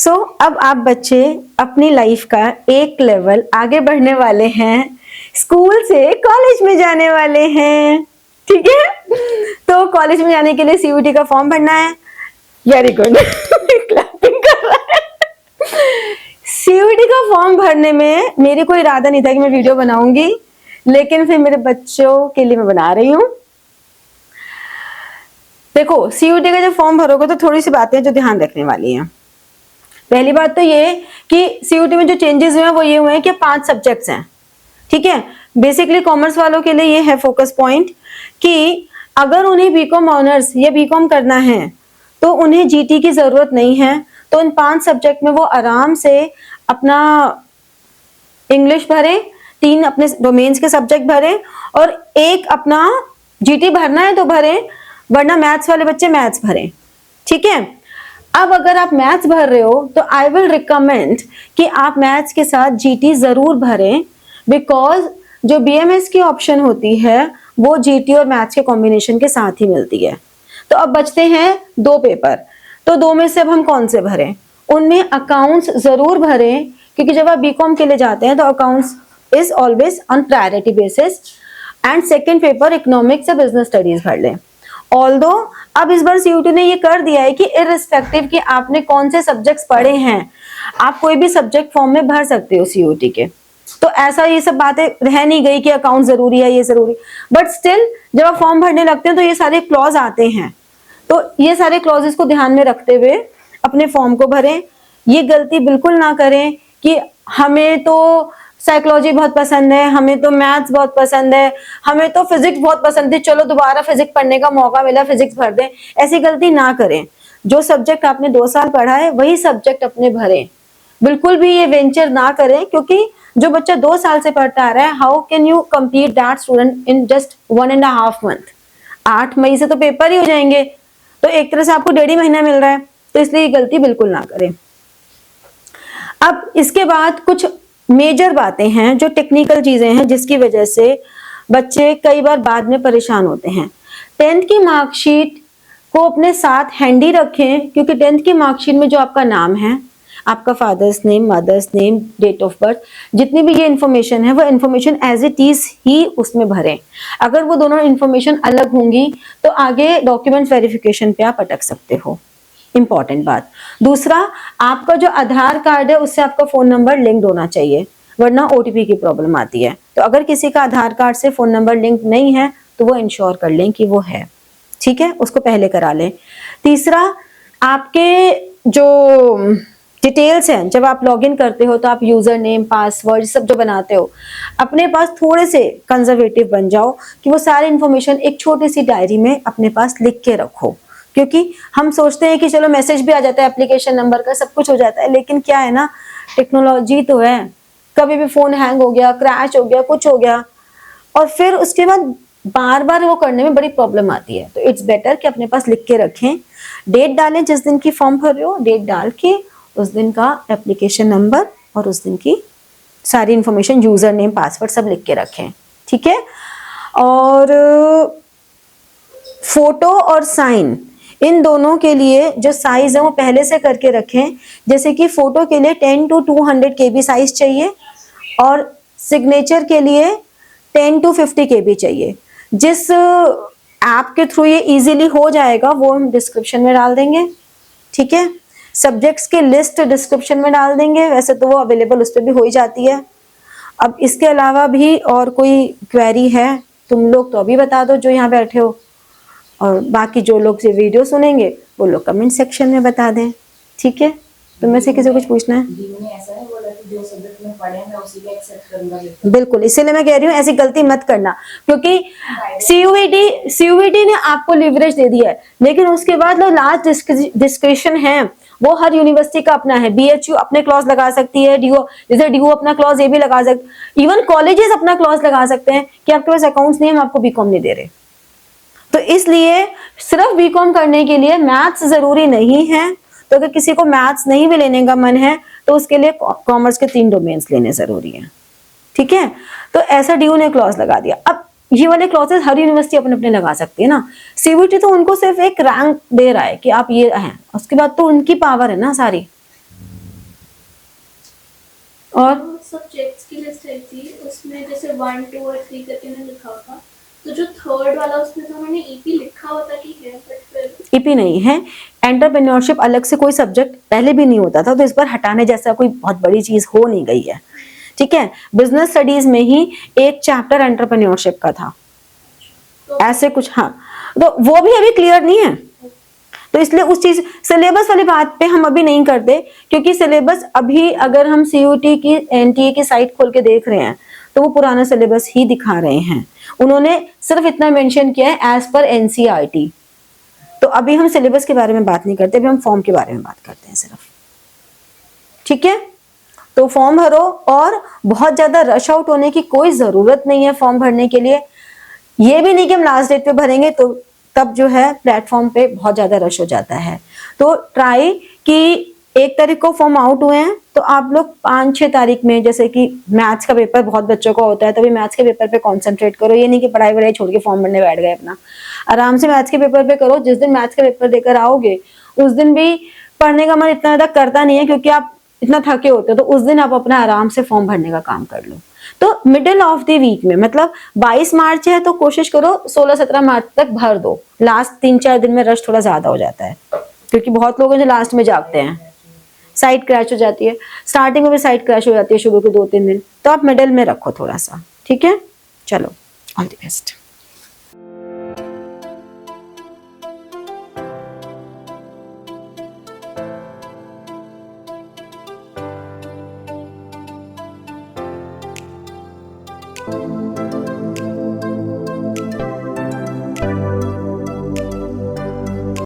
अब आप बच्चे अपनी लाइफ का एक लेवल आगे बढ़ने वाले हैं, स्कूल से कॉलेज में जाने वाले हैं, ठीक है। तो कॉलेज में जाने के लिए सीयूटी का फॉर्म भरना है। वेरी गुड, क्लैपिंग कर रहा है। सीयूटी का फॉर्म भरने में मेरी कोई इरादा नहीं था कि मैं वीडियो बनाऊंगी, लेकिन फिर मेरे बच्चों के लिए मैं बना रही हूँ। देखो, सीयूटी का जब फॉर्म भरोगे तो थोड़ी सी बातें जो ध्यान रखने वाली हैं। पहली बात तो ये कि सीयूटी में जो चेंजेस हुए हैं वो ये हुए हैं कि 5 सब्जेक्ट्स हैं, ठीक है। बेसिकली कॉमर्स वालों के लिए ये है फोकस पॉइंट कि अगर उन्हें बीकॉम ऑनर्स या बीकॉम करना है तो उन्हें जीटी की जरूरत नहीं है। तो इन 5 सब्जेक्ट में वो आराम से अपना इंग्लिश भरें, 3 अपने डोमेन्स के सब्जेक्ट भरें और एक अपना जीटी भरना है तो भरें, वरना मैथ्स वाले बच्चे मैथ्स भरें, ठीक है। अब अगर आप मैथ्स भर रहे हो तो आई विल रिकमेंड कि आप मैथ्स के साथ जीटी जरूर भरें, बिकॉज जो बीएमएस की ऑप्शन होती है वो जीटी और मैथ्स के कॉम्बिनेशन के साथ ही मिलती है। तो अब बचते हैं 2 पेपर, तो 2 में से अब हम कौन से भरें? उनमें अकाउंट्स जरूर भरें, क्योंकि जब आप बीकॉम के लिए जाते हैं तो accounts is always on priority basis. And second paper economics या बिजनेस स्टडीज भर लें। ऑल्दो अब इस बार सीयूटी ने ये कर दिया है कि इररिस्पेक्टिव कि आपने कौन से सब्जेक्ट्स पढ़े हैं, आप कोई भी सब्जेक्ट फॉर्म में भर सकते हो सीयूटी के। तो ऐसा ये सब बातें रह नहीं गई कि अकाउंट जरूरी है, ये जरूरी, बट स्टिल जब आप फॉर्म भरने लगते हैं तो ये सारे क्लॉज आते हैं। तो ये सारे क्लॉजेस को ध्यान में रखते हुए अपने फॉर्म को भरें। ये गलती बिल्कुल ना करें कि हमें तो साइकोलॉजी बहुत पसंद है, हमें तो मैथ्स बहुत पसंद है, हमें तो फिजिक्स बहुत पसंद है, चलो दोबारा फिजिक्स पढ़ने का मौका मिला फिजिक्स भर दें। ऐसी गलती ना करें। जो सब्जेक्ट आपने 2 साल पढ़ा है वही सब्जेक्ट अपने भरें। बिल्कुल भी ये वेंचर ना करें, क्योंकि जो बच्चा 2 साल से पढ़ता आ रहा है, how can you compete that student in just 1.5 month? 8 मई से तो पेपर ही हो जाएंगे, तो एक तरह से आपको 1.5 महीना मिल रहा है। तो इसलिए ये गलती बिल्कुल ना करें। अब इसके बाद कुछ मेजर बातें हैं जो टेक्निकल चीजें हैं जिसकी वजह से बच्चे कई बार बाद में परेशान होते हैं। 10th की मार्कशीट को अपने साथ हैंडी रखें, क्योंकि 10th की मार्कशीट में जो आपका नाम है, आपका father's name, mother's name, date of birth, जितनी भी ये इन्फॉर्मेशन है वो इन्फॉर्मेशन एज इट इज ही उसमें भरें। अगर वो दोनों इन्फॉर्मेशन अलग होंगी तो आगे डॉक्यूमेंट वेरिफिकेशन पे आप अटक सकते हो। इंपॉर्टेंट बात। दूसरा, आपका जो आधार कार्ड है उससे आपका फोन नंबर लिंक्ड होना चाहिए, वरना ओटीपी की प्रॉब्लम आती है। तो अगर किसी का आधार कार्ड से फोन नंबर लिंक नहीं है तो वो इंश्योर कर लें कि वो है, ठीक है, उसको पहले करा लें। तीसरा, आपके जो डिटेल्स हैं, जब आप लॉगिन करते हो तो आप यूजर नेम, पासवर्ड सब जो बनाते हो, अपने पास थोड़े से कंजर्वेटिव बन जाओ कि वो सारी इंफॉर्मेशन एक छोटी सी डायरी में अपने पास लिख के रखो। क्योंकि हम सोचते हैं कि चलो मैसेज भी आ जाता है एप्लीकेशन नंबर का, सब कुछ हो जाता है, लेकिन क्या है ना, टेक्नोलॉजी तो है, कभी भी फोन हैंग हो गया, क्रैश हो गया, कुछ हो गया, और फिर उसके बाद बार बार वो करने में बड़ी प्रॉब्लम आती है। तो इट्स बेटर कि अपने पास लिख के रखें। डेट डालें, जिस दिन की फॉर्म भर रहे हो डेट डाल के उस दिन का एप्लीकेशन नंबर और उस दिन की सारी इंफॉर्मेशन, यूजर नेम, पासवर्ड सब लिख के रखें, ठीक है। और फोटो और साइन, इन दोनों के लिए जो साइज है वो पहले से करके रखें। जैसे कि फोटो के लिए 10 to 200 KB साइज चाहिए और सिग्नेचर के लिए 10 to 50 KB चाहिए। जिस ऐप के थ्रू ये इजीली हो जाएगा वो हम डिस्क्रिप्शन में डाल देंगे, ठीक है। सब्जेक्ट्स की लिस्ट डिस्क्रिप्शन में डाल देंगे, वैसे तो वो अवेलेबल उस पर भी हो ही जाती है। अब इसके अलावा भी और कोई क्वेरी है तुम लोग तो अभी बता दो जो यहाँ बैठे हो, और बाकी जो लोग ये वीडियो सुनेंगे वो लोग कमेंट सेक्शन में बता दें, ठीक है। तो में से किसी को कुछ पूछना है? बिल्कुल, इसीलिए मैं कह रही हूँ ऐसी गलती मत करना, क्योंकि सीयूईटी ने आपको लिवरेज दे दिया है, लेकिन उसके बाद जो लास्ट डिस्क्रिप्शन है वो हर यूनिवर्सिटी का अपना है। बीएचयू अपने क्लॉज लगा सकती है, डीओ जैसे डीओ अपना क्लॉज ये भी लगा सकते, इवन कॉलेजेस अपना क्लॉज लगा सकते हैं कि आपके पास अकाउंट्स नहीं, हम आपको बीकॉम नहीं दे रहे। तो इसलिए सिर्फ बीकॉम करने के लिए मैथ्स जरूरी नहीं है। तो अगर किसी को मैथ्स नहीं भी लेने का मन है तो उसके लिए कॉमर्स के 3 डोमेन्स लेने जरूरी है, ठीक है। तो ऐसा डीयू ने क्लॉज लगा दिया। अब ये वाले क्लॉजेस हर यूनिवर्सिटी अपने अपने लगा सकती है ना। सीयूईटी तो उनको सिर्फ एक रैंक दे रहा है कि आप ये हैं, उसके बाद तो उनकी पावर है ना सारी, और सब्जेक्ट्स की लिस्ट आई थी, उसमें जैसे 1 2 और 3 करके मैंने लिखा हुआ था, तो जो थर्ड वाला उसमें तो मैंने ईपी लिखा हुआ था कि है, बट फिर ईपी नहीं है। एंटरप्रेन्योरशिप अलग से कोई सब्जेक्ट पहले भी नहीं होता था, तो इस बार हटाने जैसा कोई बहुत बड़ी चीज हो नहीं गई है, ठीक है। बिजनेस स्टडीज में ही एक चैप्टर एंटरप्रेन्योरशिप का था, तो ऐसे कुछ, हाँ, तो वो भी अभी क्लियर नहीं है, तो इसलिए उस चीज सिलेबस वाली बात पे हम अभी नहीं करते, क्योंकि सिलेबस अभी अगर हम सीयूटी की एनटीए की साइट खोल के देख रहे हैं तो वो पुराना सिलेबस ही दिखा रहे हैं। उन्होंने सिर्फ इतना मेंशन किया है एज पर एनसीईआरटी। तो अभी हम सिलेबस के बारे में बात नहीं करते, अभी हम फॉर्म के बारे में बात करते हैं सिर्फ, ठीक है। तो फॉर्म भरो, और बहुत ज्यादा रश आउट होने की कोई जरूरत नहीं है फॉर्म भरने के लिए। ये भी नहीं कि हम लास्ट डेट पे भरेंगे तो तब जो है प्लेटफॉर्म पे बहुत ज्यादा रश हो जाता है। तो ट्राई कि 1 तारीख को फॉर्म आउट हुए हैं तो आप लोग 5-6 तारीख में, जैसे कि मैथ्स का पेपर बहुत बच्चों का होता है, तभी मैथ्स के पेपर पे कंसंट्रेट करो। ये नहीं कि पढ़ाई वढ़ाई छोड़ के फॉर्म भरने बैठ गए, अपना आराम से मैथ्स के पेपर पे करो। जिस दिन मैथ्स का पेपर देकर आओगे उस दिन भी पढ़ने का मन इतना ज्यादा करता नहीं है, क्योंकि आप इतना थके होते हो, तो उस दिन आप अपना आराम से फॉर्म भरने का काम कर लो। तो मिडिल ऑफ द वीक में, मतलब 22 मार्च है तो कोशिश करो 16-17 मार्च तक भर दो। लास्ट 3-4 दिन में रश थोड़ा ज्यादा हो जाता है, क्योंकि बहुत लोग हैं जो लास्ट में जागते हैं, साइट क्रैश हो जाती है। स्टार्टिंग में भी साइट क्रैश हो जाती है शुरू के 2-3 दिन, तो आप मिडिल में रखो थोड़ा सा, ठीक है। चलो, ऑल द बेस्ट।